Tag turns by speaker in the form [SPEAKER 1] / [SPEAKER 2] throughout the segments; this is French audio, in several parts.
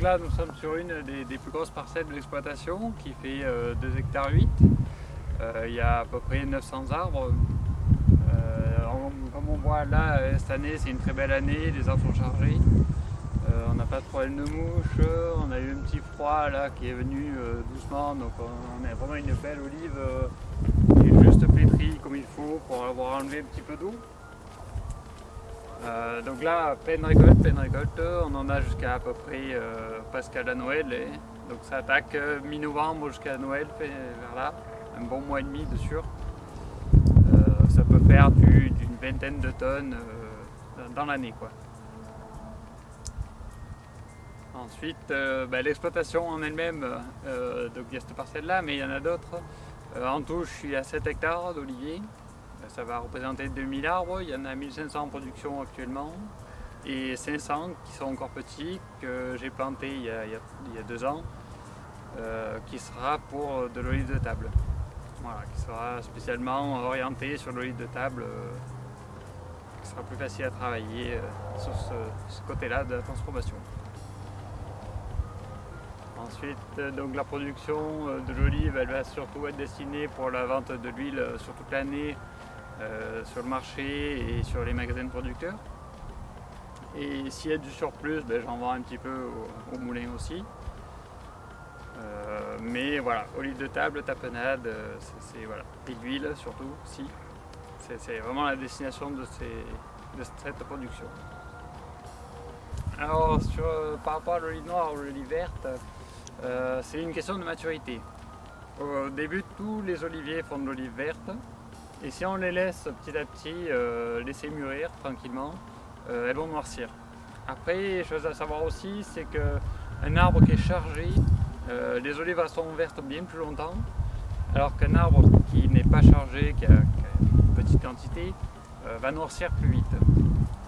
[SPEAKER 1] là nous sommes sur une des plus grosses parcelles de l'exploitation qui fait 2 hectares 8. Il y a à peu près 900 arbres. Comme on voit là, cette année c'est une très belle année, les arbres sont chargés. On n'a pas de problème de mouche, on a eu un petit froid là qui est venu doucement, donc on a vraiment une belle olive qui est juste pétrie comme il faut pour avoir enlevé un petit peu d'eau. Donc là, pleine récolte, on en a jusqu'à à peu près presque à la Noël. Donc ça attaque mi-novembre jusqu'à Noël, vers là, un bon mois et demi de sûr. Ça peut faire d'une vingtaine de tonnes dans l'année, quoi. Ensuite, l'exploitation en elle-même, donc il y a cette parcelle-là, mais il y en a d'autres. En tout, je suis à 7 hectares d'oliviers. Ça va représenter 2000 arbres. Il y en a 1500 en production actuellement et 500 qui sont encore petits, que j'ai plantés il y a 2 ans, qui sera pour de l'olive de table. Voilà, qui sera spécialement orienté sur l'olive de table, qui sera plus facile à travailler sur ce côté-là de la transformation. Ensuite, donc la production de l'olive, elle va surtout être destinée pour la vente de l'huile sur toute l'année, sur le marché et sur les magasins de producteurs. Et s'il y a du surplus, j'en vends un petit peu au moulin aussi. Mais voilà, olive de table, tapenade, voilà. Et l'huile surtout, si. C'est vraiment la destination de cette production. Alors, par rapport à l'olive noire ou l'olive verte, c'est une question de maturité. Au début, tous les oliviers font de l'olive verte. Et si on les laisse petit à petit laisser mûrir tranquillement, elles vont noircir. Après, chose à savoir aussi, c'est qu'un arbre qui est chargé, les olives sont vertes bien plus longtemps, alors qu'un arbre qui n'est pas chargé, qui a une petite quantité, va noircir plus vite.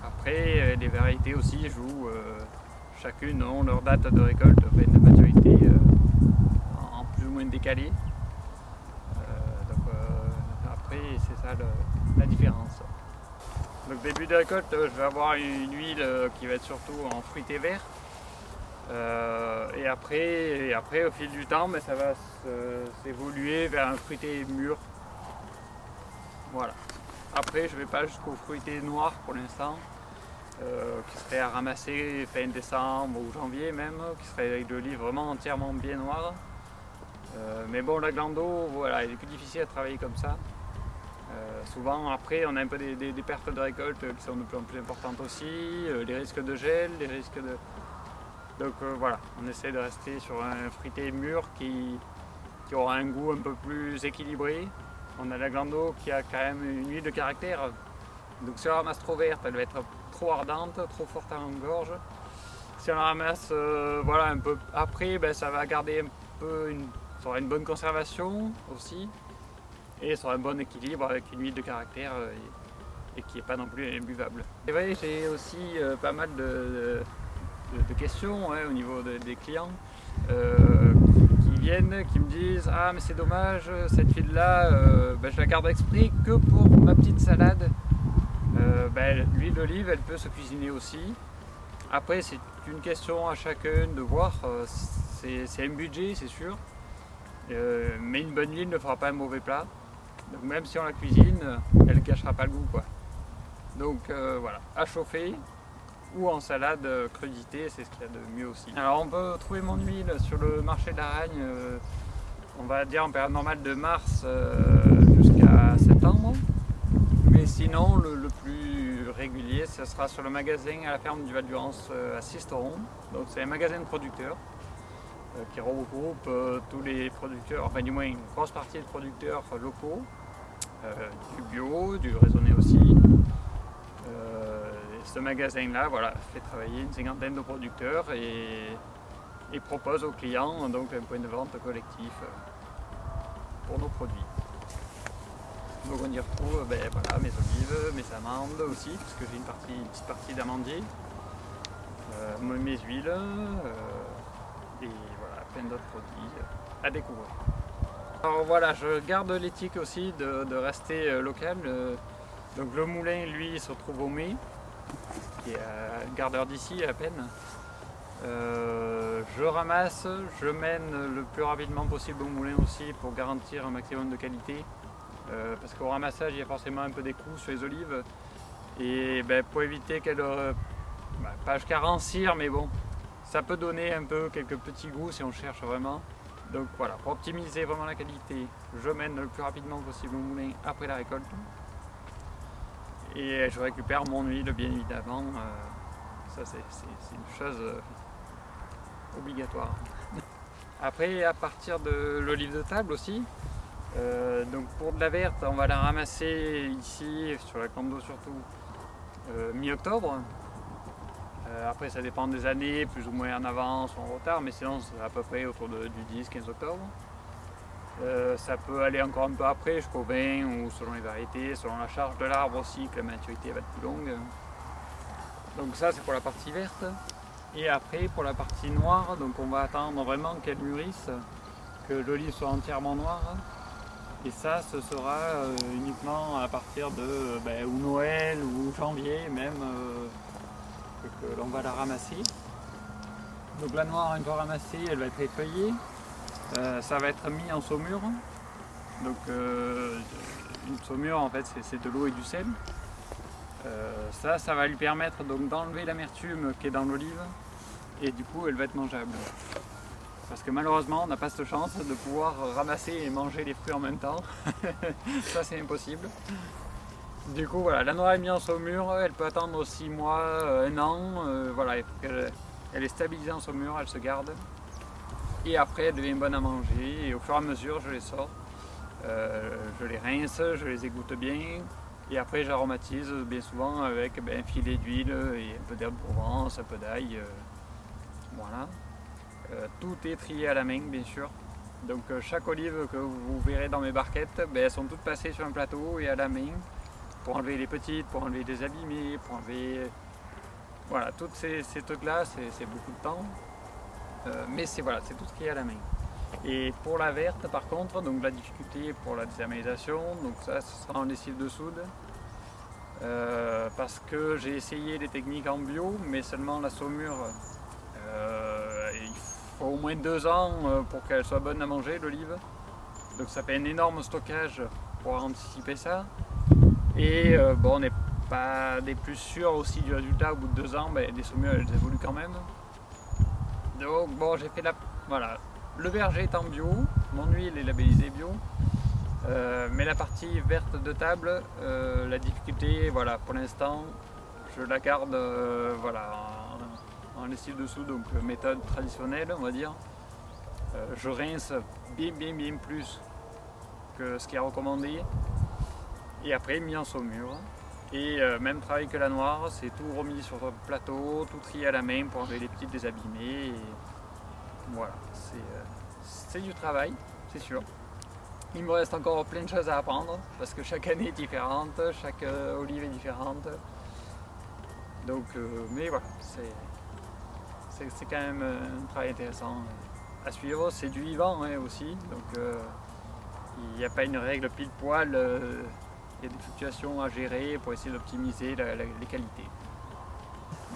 [SPEAKER 1] Après, les variétés aussi jouent, chacune ont leur date de récolte, de maturité en plus ou moins décalée. Après, c'est ça la différence. Donc début de récolte, je vais avoir une huile qui va être surtout en fruité vert. Et après, au fil du temps, ça va s'évoluer vers un fruité mûr. Voilà. Après, je ne vais pas jusqu'au fruité noir pour l'instant, qui serait à ramasser fin décembre ou janvier même, qui serait avec de l'olive vraiment entièrement bien noire. Mais bon, la glando, voilà, il est plus difficile à travailler comme ça. Souvent, après, on a un peu des pertes de récolte qui sont de plus en plus importantes aussi, les risques de gel, les risques de... Donc voilà, on essaie de rester sur un fruité mûr qui aura un goût un peu plus équilibré. On a la glando qui a quand même une huile de caractère. Donc si on la ramasse trop verte, elle va être trop ardente, trop forte en gorge. Si on la ramasse voilà, un peu après, ça va garder un peu ça aura une bonne conservation aussi. Et ça aura un bon équilibre avec une huile de caractère et qui n'est pas non plus imbuvable. Et oui, j'ai aussi pas mal de questions au niveau des clients qui viennent, qui me disent « Ah mais c'est dommage, cette huile-là, je la garde exprès que pour ma petite salade. » L'huile d'olive, elle peut se cuisiner aussi. Après, c'est une question à chacun de voir. C'est un budget, c'est sûr. Mais une bonne huile ne fera pas un mauvais plat. Donc même si on la cuisine, elle ne gâchera pas le goût, quoi. Donc voilà, à chauffer ou en salade crudité, c'est ce qu'il y a de mieux aussi. Alors on peut trouver mon huile sur le marché d'Aragne, on va dire en période normale de mars jusqu'à septembre. Mais sinon, le plus régulier, ce sera sur le magasin à la ferme du Val-d'Urance à Sisteron. Donc c'est un magasin de producteurs qui regroupe tous les producteurs, enfin du moins une grosse partie de producteurs locaux, du bio, du raisonné aussi. Ce magasin-là, voilà, fait travailler une 50aine de producteurs et propose aux clients donc un point de vente collectif pour nos produits. Donc on y retrouve voilà, mes olives, mes amandes aussi, puisque j'ai une petite partie d'amandier, mes huiles, et voilà, plein d'autres produits à découvrir. Alors voilà, je garde l'éthique aussi de rester local. Donc le moulin, lui, se trouve au Mai, qui est à une quart d'heure d'ici à peine. Je ramasse, je mène le plus rapidement possible au moulin aussi pour garantir un maximum de qualité. Parce qu'au ramassage, il y a forcément un peu des coups sur les olives. Et pour éviter qu'elles, pas jusqu'à rancir, mais bon, ça peut donner un peu quelques petits goûts si on cherche vraiment. Donc voilà, pour optimiser vraiment la qualité, je mène le plus rapidement possible au moulin après la récolte. Et je récupère mon huile, bien évidemment. Ça, c'est une chose obligatoire. Après, à partir de l'olive de table aussi, donc pour de la verte, on va la ramasser ici, sur la Camp d'eau surtout, mi-octobre. Après, ça dépend des années, plus ou moins en avance ou en retard, mais sinon c'est à peu près autour du 10-15 octobre. Ça peut aller encore un peu après, jusqu'au 20 ou selon les variétés, selon la charge de l'arbre aussi, que la maturité va être plus longue. Donc ça, c'est pour la partie verte. Et après, pour la partie noire, donc on va attendre vraiment qu'elle mûrisse, que l'olive soit entièrement noire. Et ça, ce sera uniquement à partir de ou Noël ou janvier même, que l'on va la ramasser. Donc la noire, une fois ramassée, elle va être effeuillée. Ça va être mis en saumure. Donc une saumure, en fait, c'est de l'eau et du sel. Ça va lui permettre donc d'enlever l'amertume qui est dans l'olive et du coup elle va être mangeable. Parce que malheureusement on n'a pas cette chance de pouvoir ramasser et manger les fruits en même temps. Ça c'est impossible. Du coup voilà, la noix est mise en saumure, elle peut attendre 6 mois, 1 an, voilà, elle est stabilisée en saumure, elle se garde. Et après elle devient bonne à manger et au fur et à mesure je les sors. Je les rince, je les égoutte bien. Et après j'aromatise bien souvent avec un filet d'huile et un peu d'herbe de Provence, un peu d'ail. Voilà. Tout est trié à la main bien sûr. Donc chaque olive que vous verrez dans mes barquettes, elles sont toutes passées sur un plateau et à la main. Pour enlever les petites, pour enlever les abîmées, pour enlever... Voilà, tous ces trucs là, c'est beaucoup de temps. Mais c'est tout trié à la main. Et pour la verte par contre, donc la difficulté pour la désamalisation, donc ça ce sera en lessive de soude. Parce que j'ai essayé les techniques en bio, mais seulement la saumure, il faut au moins 2 ans pour qu'elle soit bonne à manger l'olive. Donc ça fait un énorme stockage pour anticiper ça. Et on n'est pas des plus sûrs aussi du résultat au bout de 2 ans, les saumures elles évoluent quand même. Donc bon, j'ai fait voilà. Le verger est en bio, mon huile est labellisée bio, mais la partie verte de table, la difficulté, voilà, pour l'instant, je la garde en lessive dessous, donc méthode traditionnelle, on va dire. Je rince bien plus que ce qui est recommandé, et après mis en saumure. Et même travail que la noire, c'est tout remis sur le plateau, tout trié à la main pour enlever les petites désabîmées. Voilà, c'est du travail, c'est sûr. Il me reste encore plein de choses à apprendre parce que chaque année est différente, chaque olive est différente. Donc, mais voilà, c'est quand même un travail intéressant à suivre. C'est du vivant aussi, donc il n'y a pas une règle pile poil. Il y a des fluctuations à gérer pour essayer d'optimiser les qualités.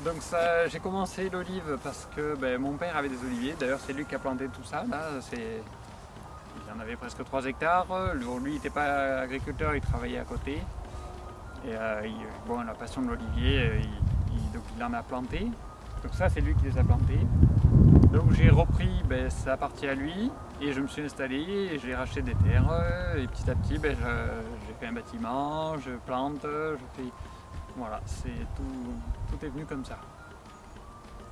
[SPEAKER 1] Donc ça, j'ai commencé l'olive parce que mon père avait des oliviers, d'ailleurs c'est lui qui a planté tout ça, là, il en avait presque 3 hectares, lui il n'était pas agriculteur, il travaillait à côté, et la passion de l'olivier, donc il en a planté, donc ça c'est lui qui les a plantés. Donc j'ai repris sa partie à lui, et je me suis installé, et j'ai racheté des terres, et petit à petit j'ai fait un bâtiment, je plante, je fais... Voilà, tout est venu comme ça.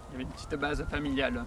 [SPEAKER 1] Il y avait une petite base familiale.